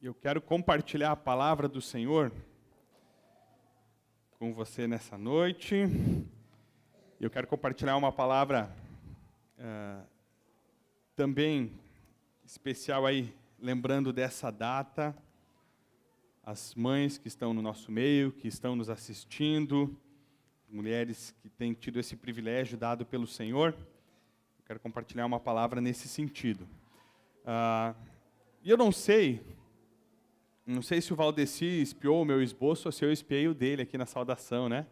Eu quero compartilhar a palavra do Senhor com você nessa noite. Eu quero compartilhar uma palavra também especial aí, lembrando dessa data, as mães que estão no nosso meio, que estão nos assistindo, mulheres que têm tido esse privilégio dado pelo Senhor. Eu quero compartilhar uma palavra nesse sentido. E eu não sei se o Valdeci espiou o meu esboço ou se eu espiei o dele aqui na saudação, né?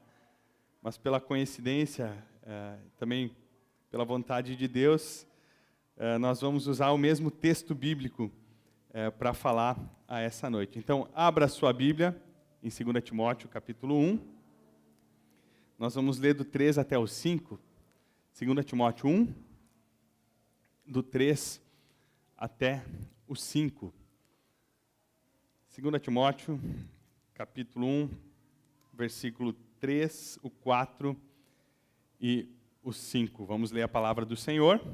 Mas pela coincidência, também pela vontade de Deus, nós vamos usar o mesmo texto bíblico para falar a essa noite. Então, abra a sua Bíblia em 2 Timóteo, capítulo 1. Nós vamos ler do 3 até o 5. 2 Timóteo 1, do 3 até o 5. 2 Timóteo, capítulo 1, versículo 3, o 4 e o 5. Vamos ler a palavra do Senhor,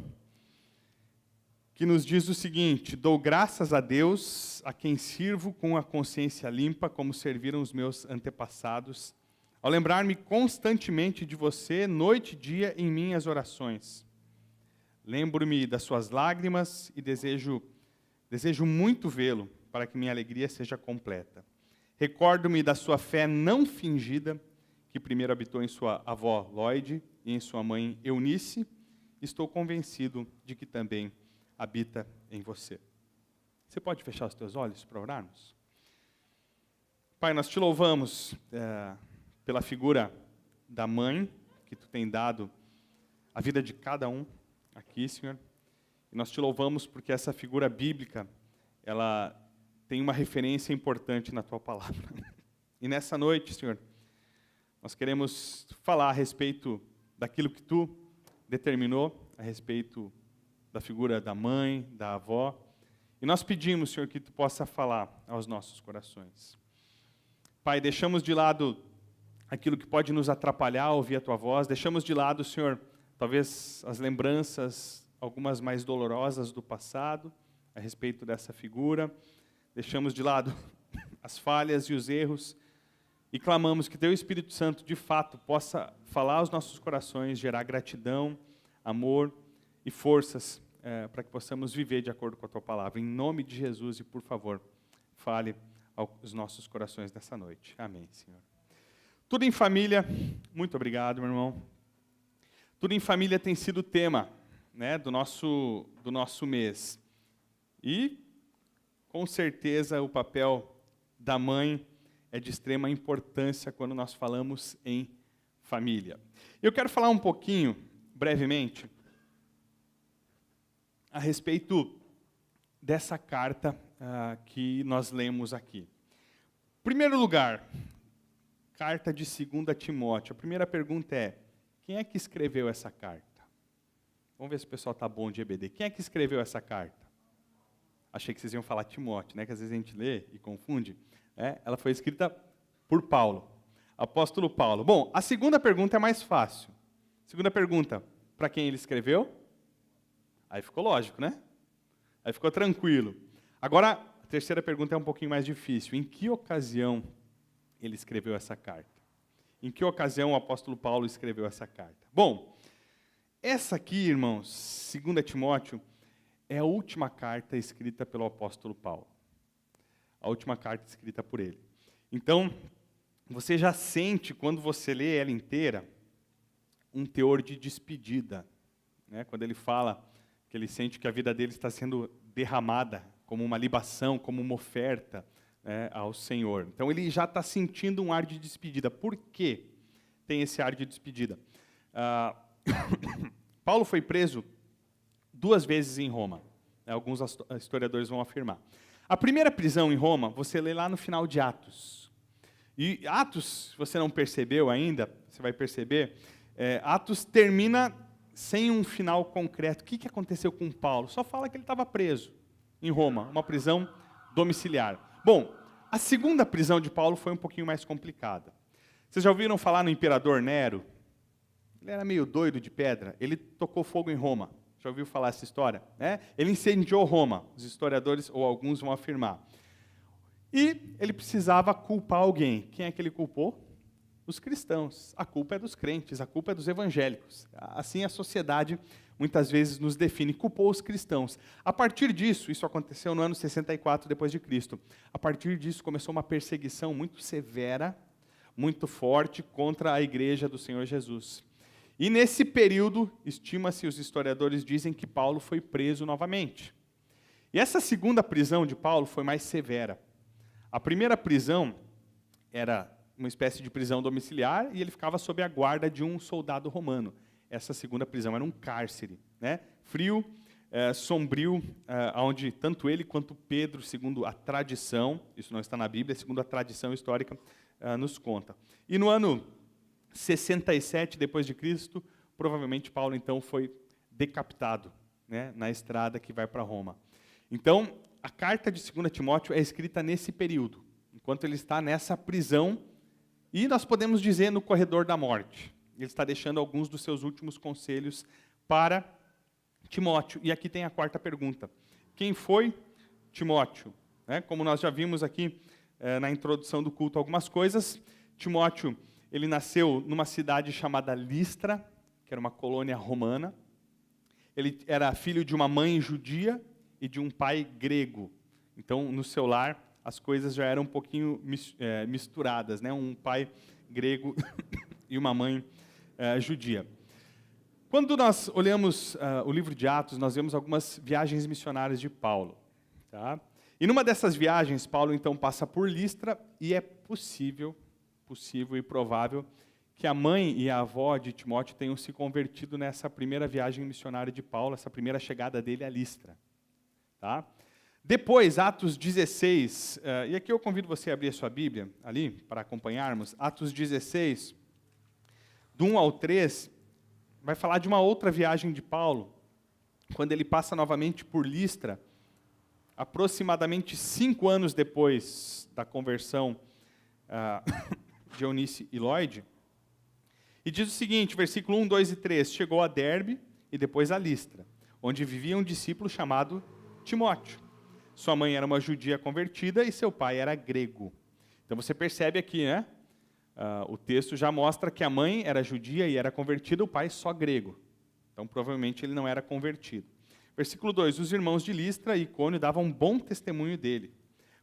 que nos diz o seguinte: dou graças a Deus, a quem sirvo com a consciência limpa, como serviram os meus antepassados, ao lembrar-me constantemente de você, noite e dia, em minhas orações. Lembro-me das suas lágrimas e desejo muito vê-lo, para que minha alegria seja completa. Recordo-me da sua fé não fingida, que primeiro habitou em sua avó Lloyd e em sua mãe Eunice. Estou convencido de que também habita em você. Você pode fechar os teus olhos para orarmos? Pai, nós te louvamos pela figura da mãe que tu tem dado a vida de cada um aqui, Senhor. E nós te louvamos porque essa figura bíblica, ela tem uma referência importante na tua palavra. E nessa noite, Senhor, nós queremos falar a respeito daquilo que tu determinou, a respeito da figura da mãe, da avó. E nós pedimos, Senhor, que tu possa falar aos nossos corações. Pai, deixamos de lado aquilo que pode nos atrapalhar a ouvir a tua voz, deixamos de lado, Senhor, talvez as lembranças, algumas mais dolorosas do passado, a respeito dessa figura. Deixamos de lado as falhas e os erros e clamamos que teu Espírito Santo, de fato, possa falar aos nossos corações, gerar gratidão, amor e forças para que possamos viver de acordo com a tua palavra. Em nome de Jesus e, por favor, fale aos nossos corações nessa noite. Amém, Senhor. Tudo em família. Muito obrigado, meu irmão. Tudo em família tem sido o tema, né, do nosso mês. E com certeza, o papel da mãe é de extrema importância quando nós falamos em família. Eu quero falar um pouquinho, brevemente, a respeito dessa carta que nós lemos aqui. Em primeiro lugar, carta de 2 Timóteo. A primeira pergunta é: quem é que escreveu essa carta? Vamos ver se o pessoal está bom de EBD. Quem é que escreveu essa carta? Achei que vocês iam falar Timóteo, né? Que às vezes a gente lê e confunde. Ela foi escrita por Paulo, apóstolo Paulo. Bom, a segunda pergunta é mais fácil. Segunda pergunta, para quem ele escreveu? Aí ficou lógico, né? Aí ficou tranquilo. Agora, a terceira pergunta é um pouquinho mais difícil. Em que ocasião ele escreveu essa carta? Em que ocasião o apóstolo Paulo escreveu essa carta? Bom, essa aqui, irmãos, 2 Timóteo, é a última carta escrita pelo apóstolo Paulo. A última carta escrita por ele. Então, você já sente, quando você lê ela inteira, um teor de despedida. Né? Quando ele fala que ele sente que a vida dele está sendo derramada como uma libação, como uma oferta, né, ao Senhor. Então, ele já está sentindo um ar de despedida. Por que tem esse ar de despedida? Paulo foi preso 2 vezes em Roma. Alguns historiadores vão afirmar. A primeira prisão em Roma, você lê lá no final de Atos. E Atos, se você não percebeu ainda, você vai perceber, Atos termina sem um final concreto. O que aconteceu com Paulo? Só fala que ele estava preso em Roma, uma prisão domiciliar. Bom, a segunda prisão de Paulo foi um pouquinho mais complicada. Vocês já ouviram falar no imperador Nero? Ele era meio doido de pedra. Ele tocou fogo em Roma. Já ouviu falar essa história? Ele incendiou Roma. Os historiadores, ou alguns, vão afirmar. E ele precisava culpar alguém. Quem é que ele culpou? Os cristãos. A culpa é dos crentes, a culpa é dos evangélicos. Assim a sociedade muitas vezes nos define, culpou os cristãos. A partir disso, isso aconteceu no ano 64 depois de Cristo. A partir disso começou uma perseguição muito severa, muito forte contra a igreja do Senhor Jesus. E nesse período, estima-se, os historiadores dizem que Paulo foi preso novamente. E essa segunda prisão de Paulo foi mais severa. A primeira prisão era uma espécie de prisão domiciliar e ele ficava sob a guarda de um soldado romano. Essa segunda prisão era um cárcere, né? Frio, sombrio, onde tanto ele quanto Pedro, segundo a tradição, isso não está na Bíblia, segundo a tradição histórica, nos conta. E no ano 67 depois de Cristo, provavelmente Paulo então foi decapitado, né, na estrada que vai para Roma. Então, a carta de 2 Timóteo é escrita nesse período, enquanto ele está nessa prisão, e nós podemos dizer no corredor da morte. Ele está deixando alguns dos seus últimos conselhos para Timóteo. E aqui tem a quarta pergunta. Quem foi Timóteo? Como nós já vimos aqui na introdução do culto algumas coisas, Timóteo, ele nasceu numa cidade chamada Listra, que era uma colônia romana. Ele era filho de uma mãe judia e de um pai grego. Então, no seu lar, as coisas já eram um pouquinho misturadas, né? Um pai grego e uma mãe judia. Quando nós olhamos o livro de Atos, nós vemos algumas viagens missionárias de Paulo. Tá? E numa dessas viagens, Paulo então passa por Listra, e é possível e provável que a mãe e a avó de Timóteo tenham se convertido nessa primeira viagem missionária de Paulo, essa primeira chegada dele a Listra. Tá? Depois, Atos 16, e aqui eu convido você a abrir a sua Bíblia, ali, para acompanharmos, Atos 16, do 1 ao 3, vai falar de uma outra viagem de Paulo, quando ele passa novamente por Listra, aproximadamente 5 anos depois da conversão de Eunice e Lloyd, e diz o seguinte, versículo 1, 2 e 3, chegou a Derbe e depois a Listra, onde vivia um discípulo chamado Timóteo. Sua mãe era uma judia convertida e seu pai era grego. Então você percebe aqui, né? O texto já mostra que a mãe era judia e era convertida, o pai só grego. Então, provavelmente, ele não era convertido. Versículo 2, os irmãos de Listra e Icônio davam um bom testemunho dele.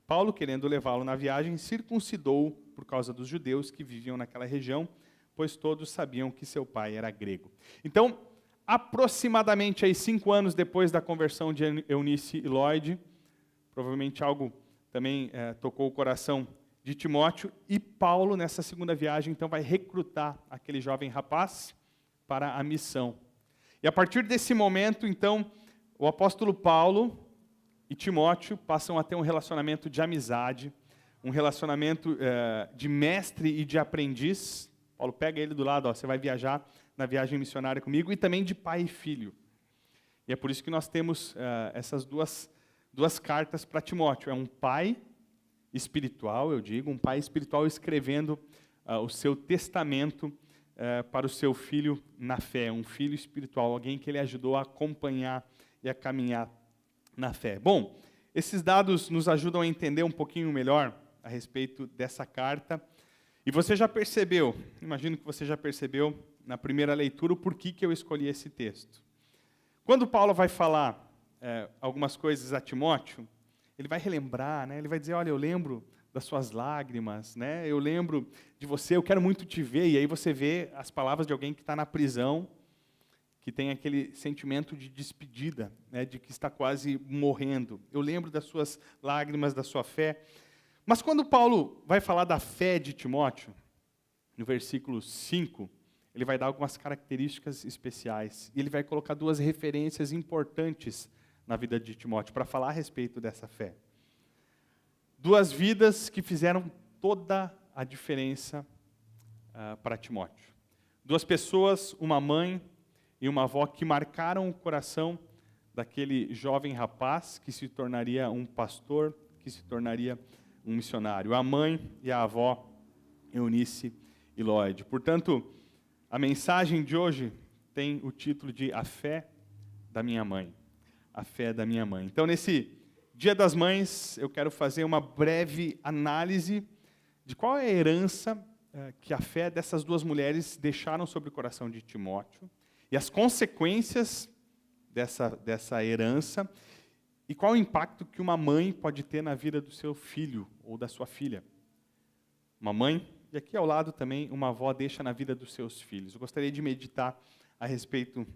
Paulo, querendo levá-lo na viagem, circuncidou por causa dos judeus que viviam naquela região, pois todos sabiam que seu pai era grego. Então, aproximadamente aí, 5 anos depois da conversão de Eunice e Lloyd, provavelmente algo também tocou o coração de Timóteo, e Paulo, nessa segunda viagem, então, vai recrutar aquele jovem rapaz para a missão. E a partir desse momento, então, o apóstolo Paulo e Timóteo passam a ter um relacionamento de amizade, um relacionamento de mestre e de aprendiz. Paulo pega ele do lado, você vai viajar na viagem missionária comigo, e também de pai e filho. E é por isso que nós temos essas duas cartas para Timóteo. É um pai espiritual, eu digo, um pai espiritual escrevendo o seu testamento para o seu filho na fé, um filho espiritual, alguém que ele ajudou a acompanhar e a caminhar na fé. Bom, esses dados nos ajudam a entender um pouquinho melhor a respeito dessa carta. E você já percebeu, imagino que você já percebeu na primeira leitura o porquê que eu escolhi esse texto. Quando Paulo vai falar algumas coisas a Timóteo, ele vai relembrar, né? Ele vai dizer, olha, eu lembro das suas lágrimas, né? Eu lembro de você, eu quero muito te ver. E aí você vê as palavras de alguém que está na prisão, que tem aquele sentimento de despedida, né? De que está quase morrendo. Eu lembro das suas lágrimas, da sua fé. Mas quando Paulo vai falar da fé de Timóteo, no versículo 5, ele vai dar algumas características especiais. E ele vai colocar 2 referências importantes na vida de Timóteo, para falar a respeito dessa fé. 2 vidas que fizeram toda a diferença para Timóteo. 2 pessoas, uma mãe e uma avó, que marcaram o coração daquele jovem rapaz que se tornaria um pastor, que se tornaria um missionário. A mãe e a avó, Eunice e Lloyd. Portanto, a mensagem de hoje tem o título de A Fé da Minha Mãe. A fé da minha mãe. Então, nesse Dia das Mães, eu quero fazer uma breve análise de qual é a herança que a fé dessas duas mulheres deixaram sobre o coração de Timóteo e as consequências dessa herança e qual o impacto que uma mãe pode ter na vida do seu filho ou da sua filha. Uma mãe, e aqui ao lado também, uma avó deixa na vida dos seus filhos. Eu gostaria de meditar a respeito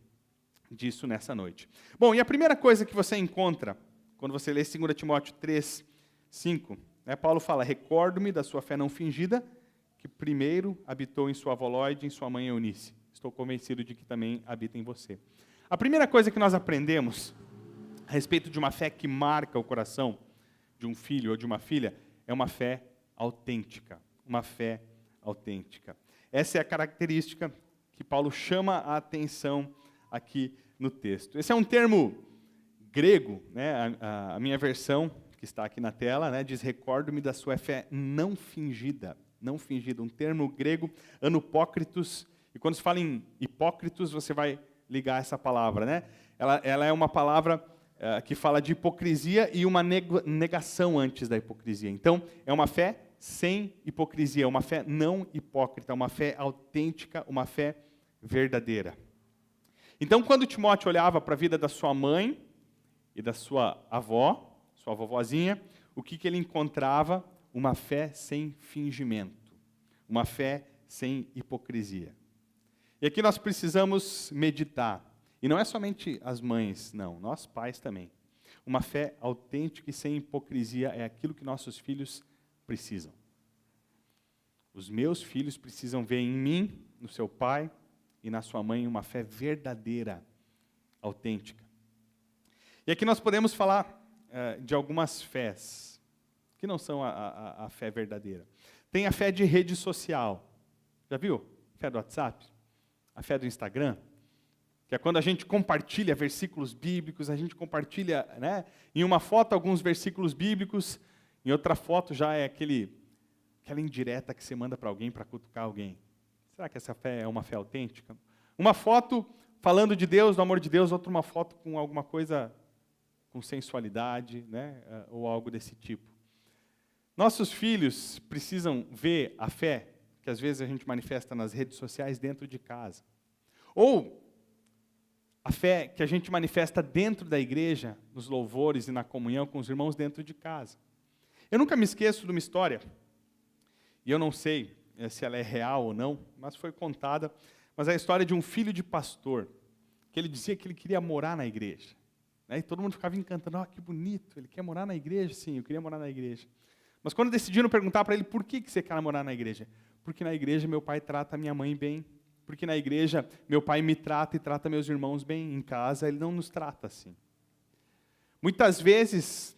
disso nessa noite. Bom, e a primeira coisa que você encontra, quando você lê 2 Timóteo 3, 5, Paulo fala, recordo-me da sua fé não fingida, que primeiro habitou em sua avó Lóide e em sua mãe Eunice. Estou convencido de que também habita em você. A primeira coisa que nós aprendemos a respeito de uma fé que marca o coração de um filho ou de uma filha é uma fé autêntica. Uma fé autêntica. Essa é a característica que Paulo chama a atenção aqui no texto. Esse é um termo grego, né? A minha versão, que está aqui na tela, diz, recordo-me da sua fé não fingida. Não fingida, um termo grego, anupócritos, e quando se fala em hipócritos, você vai ligar essa palavra, né? Ela é uma palavra que fala de hipocrisia e uma negação antes da hipocrisia. Então, é uma fé sem hipocrisia, uma fé não hipócrita, uma fé autêntica, uma fé verdadeira. Então, quando Timóteo olhava para a vida da sua mãe e da sua avó, sua vovozinha, o que ele encontrava? Uma fé sem fingimento, uma fé sem hipocrisia. E aqui nós precisamos meditar. E não é somente as mães, não, nós pais também. Uma fé autêntica e sem hipocrisia é aquilo que nossos filhos precisam. Os meus filhos precisam ver em mim, no seu pai e na sua mãe, uma fé verdadeira, autêntica. E aqui nós podemos falar de algumas fés, que não são a fé verdadeira. Tem a fé de rede social. Já viu? Fé do WhatsApp? A fé do Instagram? Que é quando a gente compartilha versículos bíblicos, a gente compartilha, em uma foto alguns versículos bíblicos, em outra foto já é aquela indireta que você manda para alguém para cutucar alguém. Será que essa fé é uma fé autêntica? Uma foto falando de Deus, do amor de Deus, outra uma foto com alguma coisa com sensualidade, ou algo desse tipo. Nossos filhos precisam ver a fé que às vezes a gente manifesta nas redes sociais dentro de casa. Ou a fé que a gente manifesta dentro da igreja, nos louvores e na comunhão com os irmãos dentro de casa. Eu nunca me esqueço de uma história, e eu não sei se ela é real ou não, mas foi contada, mas é a história de um filho de pastor, que ele dizia que ele queria morar na igreja. E todo mundo ficava encantado, que bonito, ele quer morar na igreja? Sim, eu queria morar na igreja. Mas quando decidiram perguntar para ele, por que você quer morar na igreja? Porque na igreja meu pai trata minha mãe bem, porque na igreja meu pai me trata e trata meus irmãos bem, em casa ele não nos trata assim. Muitas vezes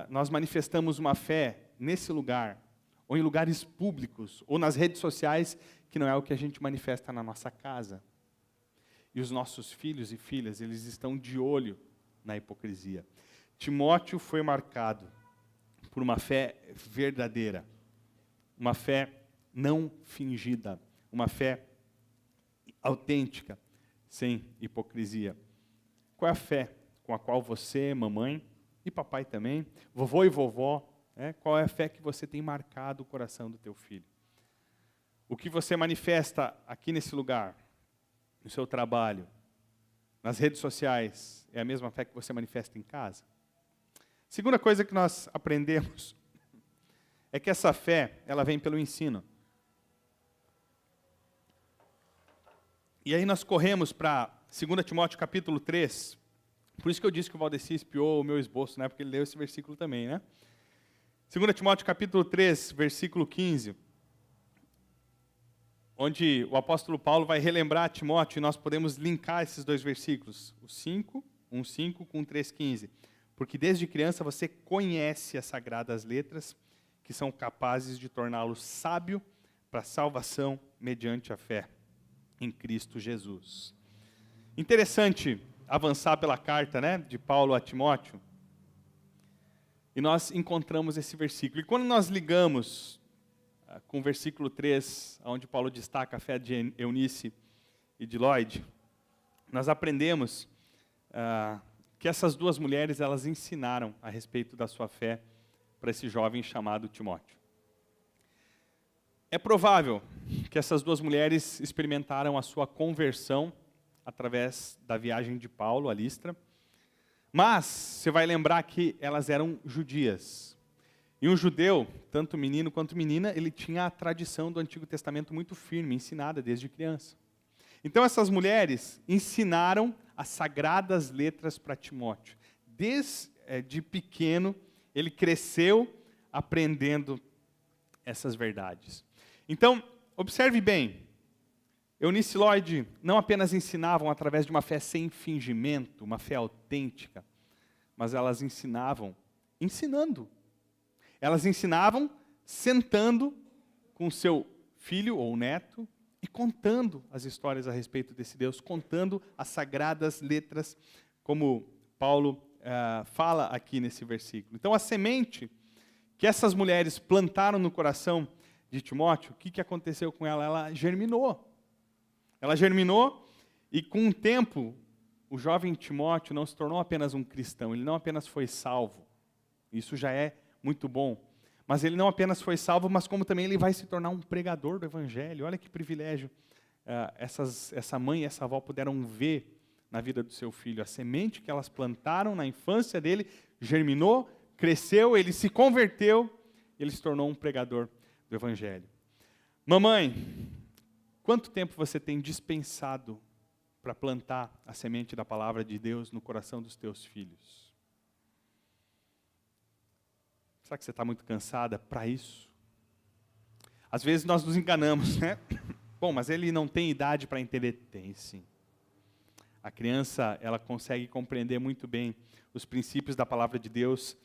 nós manifestamos uma fé nesse lugar, ou em lugares públicos, ou nas redes sociais, que não é o que a gente manifesta na nossa casa. E os nossos filhos e filhas, eles estão de olho na hipocrisia. Timóteo foi marcado por uma fé verdadeira, uma fé não fingida, uma fé autêntica, sem hipocrisia. Qual é a fé com a qual você, mamãe, e papai também, vovô e vovó, qual é a fé que você tem marcado o coração do teu filho? O que você manifesta aqui nesse lugar, no seu trabalho, nas redes sociais, é a mesma fé que você manifesta em casa? Segunda coisa que nós aprendemos é que essa fé, ela vem pelo ensino. E aí nós corremos para 2 Timóteo capítulo 3, por isso que eu disse que o Valdeci espiou o meu esboço, porque ele leu esse versículo também, 2 Timóteo capítulo 3, versículo 15, onde o apóstolo Paulo vai relembrar a Timóteo, e nós podemos linkar esses dois versículos, o 1:5 com o 3:15. Porque desde criança você conhece as sagradas letras, que são capazes de torná-lo sábio para a salvação mediante a fé em Cristo Jesus. Interessante avançar pela carta, de Paulo a Timóteo, e nós encontramos esse versículo. E quando nós ligamos com o versículo 3, onde Paulo destaca a fé de Eunice e de Lóide, nós aprendemos que essas duas mulheres elas ensinaram a respeito da sua fé para esse jovem chamado Timóteo. É provável que essas duas mulheres experimentaram a sua conversão através da viagem de Paulo a Listra, mas você vai lembrar que elas eram judias. E um judeu, tanto menino quanto menina, ele tinha a tradição do Antigo Testamento muito firme, ensinada desde criança. Então essas mulheres ensinaram as sagradas letras para Timóteo. Desde pequeno, ele cresceu aprendendo essas verdades. Então, observe bem, Eunice e Lloyd não apenas ensinavam através de uma fé sem fingimento, uma fé autêntica, mas elas ensinavam ensinando. Elas ensinavam sentando com seu filho ou neto e contando as histórias a respeito desse Deus, contando as sagradas letras, como Paulo fala aqui nesse versículo. Então, a semente que essas mulheres plantaram no coração de Timóteo, o que aconteceu com ela? Ela germinou. Ela germinou e, com o tempo, o jovem Timóteo não se tornou apenas um cristão, ele não apenas foi salvo. Isso já é muito bom. Mas ele não apenas foi salvo, mas como também ele vai se tornar um pregador do Evangelho. Olha que privilégio essa mãe e essa avó puderam ver na vida do seu filho. A semente que elas plantaram na infância dele germinou, cresceu, ele se converteu, ele se tornou um pregador do Evangelho. Mamãe, quanto tempo você tem dispensado para plantar a semente da palavra de Deus no coração dos teus filhos? Será que você está muito cansada para isso? Às vezes nós nos enganamos, né? Bom, mas ele não tem idade para entender. Tem sim. A criança, ela consegue compreender muito bem os princípios da palavra de Deus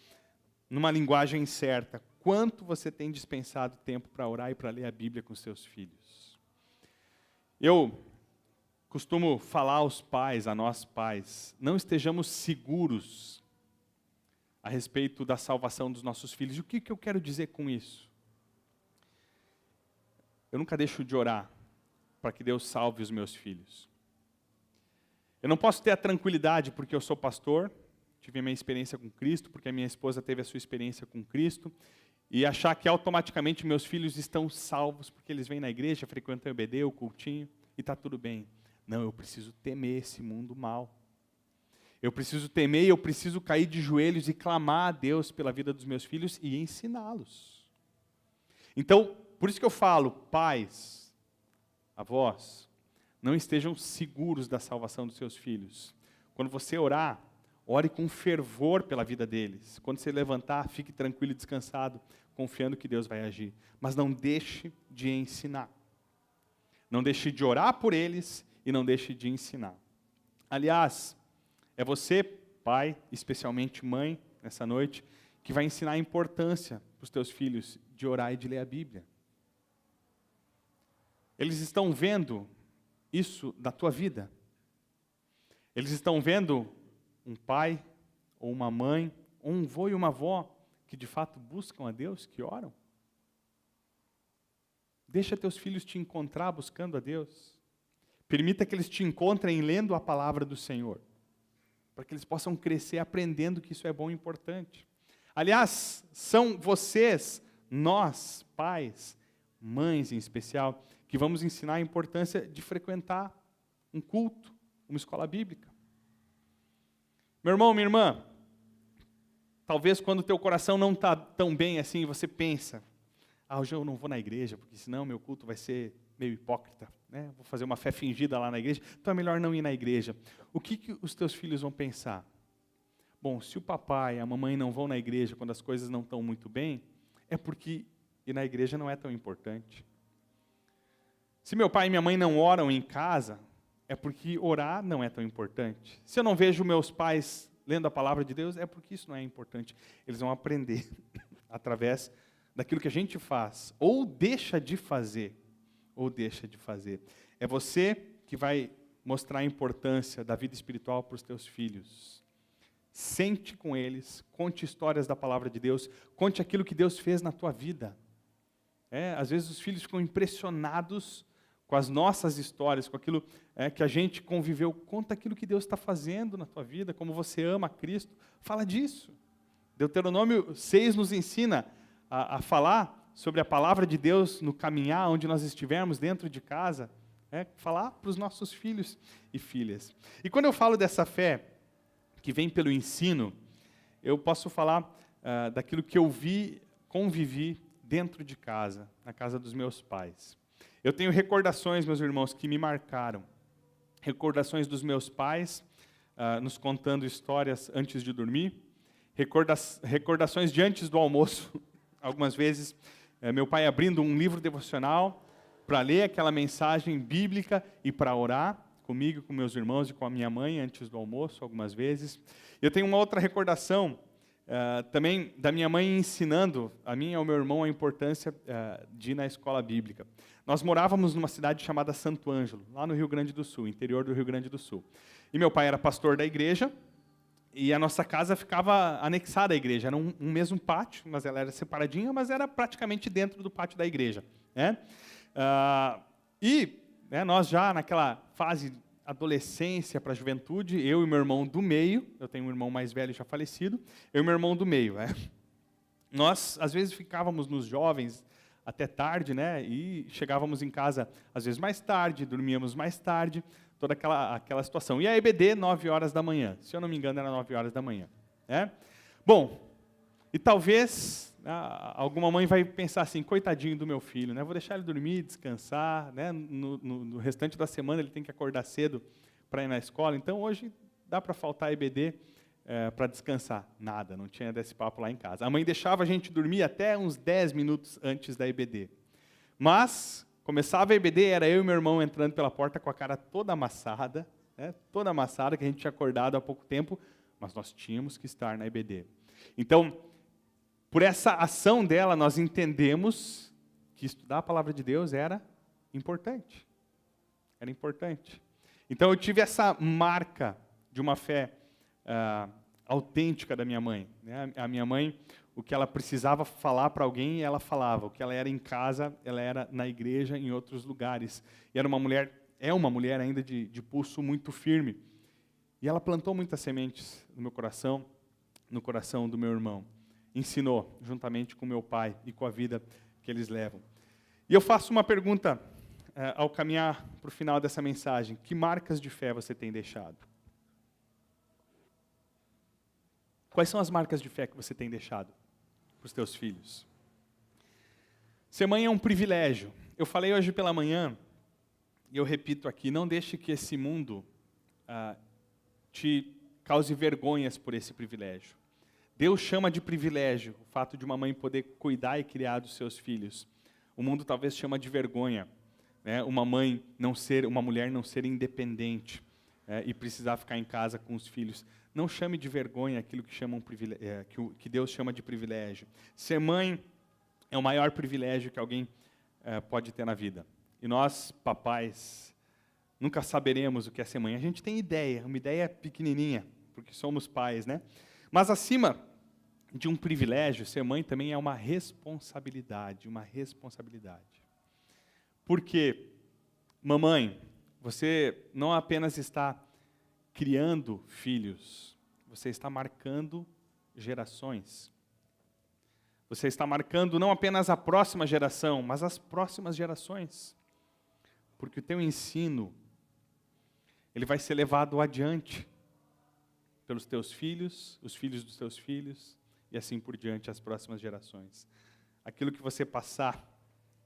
numa linguagem certa. Quanto você tem dispensado tempo para orar e para ler a Bíblia com seus filhos? Eu costumo falar aos pais, a nós pais, não estejamos seguros a respeito da salvação dos nossos filhos. E o que eu quero dizer com isso? Eu nunca deixo de orar para que Deus salve os meus filhos. Eu não posso ter a tranquilidade porque eu sou pastor, tive a minha experiência com Cristo, porque a minha esposa teve a sua experiência com Cristo, e achar que automaticamente meus filhos estão salvos porque eles vêm na igreja, frequentam o EBD, o cultinho, e está tudo bem. Não, eu preciso temer esse mundo mal. Eu preciso temer e eu preciso cair de joelhos e clamar a Deus pela vida dos meus filhos e ensiná-los. Então, por isso que eu falo, pais, avós, não estejam seguros da salvação dos seus filhos. Quando você orar, ore com fervor pela vida deles. Quando você levantar, fique tranquilo e descansado, confiando que Deus vai agir. Mas não deixe de ensinar. Não deixe de orar por eles e não deixe de ensinar. Aliás, é você, pai, especialmente mãe, nessa noite, que vai ensinar a importância para os teus filhos de orar e de ler a Bíblia. Eles estão vendo isso da tua vida. Eles estão vendo um pai, ou uma mãe, ou um vô e uma avó, que de fato buscam a Deus, que oram. Deixa teus filhos te encontrar buscando a Deus. Permita que eles te encontrem lendo a palavra do Senhor, para que eles possam crescer aprendendo que isso é bom e importante. Aliás, são vocês, nós, pais, mães em especial, que vamos ensinar a importância de frequentar um culto, uma escola bíblica. Meu irmão, minha irmã, talvez quando o teu coração não está tão bem assim, você pensa, hoje eu não vou na igreja, porque senão meu culto vai ser meio hipócrita, né? Vou fazer uma fé fingida lá na igreja, então é melhor não ir na igreja. O que os teus filhos vão pensar? Bom, se o papai e a mamãe não vão na igreja quando as coisas não estão muito bem, é porque ir na igreja não é tão importante. Se meu pai e minha mãe não oram em casa, é porque orar não é tão importante. Se eu não vejo meus pais lendo a palavra de Deus, é porque isso não é importante. Eles vão aprender através daquilo que a gente faz, ou deixa de fazer, É você que vai mostrar a importância da vida espiritual para os teus filhos. Sente com eles, conte histórias da palavra de Deus, conte aquilo que Deus fez na tua vida. Às vezes os filhos ficam impressionados com com as nossas histórias, com aquilo que a gente conviveu. Conta aquilo que Deus está fazendo na tua vida, como você ama a Cristo. Fala disso. Deuteronômio 6 nos ensina a falar sobre a palavra de Deus no caminhar, onde nós estivermos, dentro de casa. Falar para os nossos filhos e filhas. E quando eu falo dessa fé que vem pelo ensino, eu posso falar daquilo que eu convivi dentro de casa, na casa dos meus pais. Eu tenho recordações, meus irmãos, que me marcaram. Recordações dos meus pais, nos contando histórias antes de dormir. Recordações de antes do almoço. Algumas vezes, meu pai abrindo um livro devocional para ler aquela mensagem bíblica e para orar comigo, com meus irmãos e com a minha mãe antes do almoço, algumas vezes. Eu tenho uma outra recordação também da minha mãe ensinando a mim e ao meu irmão a importância de ir na escola bíblica. Nós morávamos numa cidade chamada Santo Ângelo, lá no Rio Grande do Sul, interior do Rio Grande do Sul. E meu pai era pastor da igreja, e a nossa casa ficava anexada à igreja. Era um mesmo pátio, mas ela era separadinha, mas era praticamente dentro do pátio da igreja. Nós já naquela fase adolescência para a juventude, eu e meu irmão do meio, eu tenho um irmão mais velho já falecido, eu e meu irmão do meio. Nós, às vezes, ficávamos nos jovens até tarde, e chegávamos em casa, às vezes, mais tarde, dormíamos mais tarde, toda aquela situação. E a EBD, 9 horas da manhã. Se eu não me engano, era 9 horas da manhã. Bom, e talvez alguma mãe vai pensar assim, coitadinho do meu filho, vou deixar ele dormir, descansar, no restante da semana ele tem que acordar cedo para ir na escola, então hoje dá para faltar a EBD para descansar. Nada, não tinha desse papo lá em casa. A mãe deixava a gente dormir até uns 10 minutos antes da EBD. Mas começava a EBD, era eu e meu irmão entrando pela porta com a cara toda amassada, que a gente tinha acordado há pouco tempo, mas nós tínhamos que estar na EBD. Então, por essa ação dela, nós entendemos que estudar a palavra de Deus era importante. Era importante. Então, eu tive essa marca de uma fé autêntica da minha mãe. A minha mãe, o que ela precisava falar para alguém, ela falava. O que ela era em casa, ela era na igreja, em outros lugares. E era uma mulher ainda de pulso muito firme. E ela plantou muitas sementes no meu coração, no coração do meu irmão. Ensinou, juntamente com meu pai e com a vida que eles levam. E eu faço uma pergunta ao caminhar para o final dessa mensagem. Que marcas de fé você tem deixado? Quais são as marcas de fé que você tem deixado para os teus filhos? Ser mãe é um privilégio. Eu falei hoje pela manhã, e eu repito aqui, não deixe que esse mundo te cause vergonhas por esse privilégio. Deus chama de privilégio o fato de uma mãe poder cuidar e criar dos seus filhos. O mundo talvez chama de vergonha, uma mulher não ser independente e precisar ficar em casa com os filhos. Não chame de vergonha aquilo que Deus chama de privilégio. Ser mãe é o maior privilégio que alguém pode ter na vida. E nós, papais, nunca saberemos o que é ser mãe. A gente tem uma ideia pequenininha, porque somos pais, Mas acima de um privilégio, ser mãe também é uma responsabilidade, Porque, mamãe, você não apenas está criando filhos, você está marcando gerações. Você está marcando não apenas a próxima geração, mas as próximas gerações. Porque o teu ensino, ele vai ser levado adiante pelos teus filhos, os filhos dos teus filhos, e assim por diante, as próximas gerações. Aquilo que você passar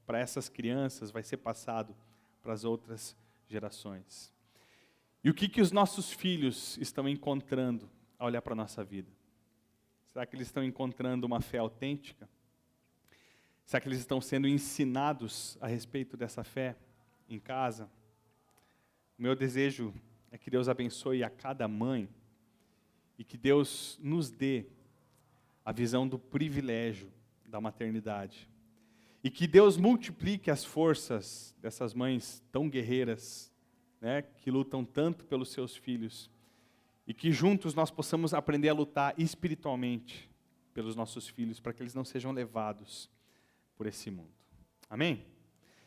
para essas crianças vai ser passado para as outras gerações. E o que os nossos filhos estão encontrando ao olhar para a nossa vida? Será que eles estão encontrando uma fé autêntica? Será que eles estão sendo ensinados a respeito dessa fé em casa? O meu desejo é que Deus abençoe a cada mãe e que Deus nos dê a visão do privilégio da maternidade. E que Deus multiplique as forças dessas mães tão guerreiras, que lutam tanto pelos seus filhos. E que juntos nós possamos aprender a lutar espiritualmente pelos nossos filhos, para que eles não sejam levados por esse mundo. Amém?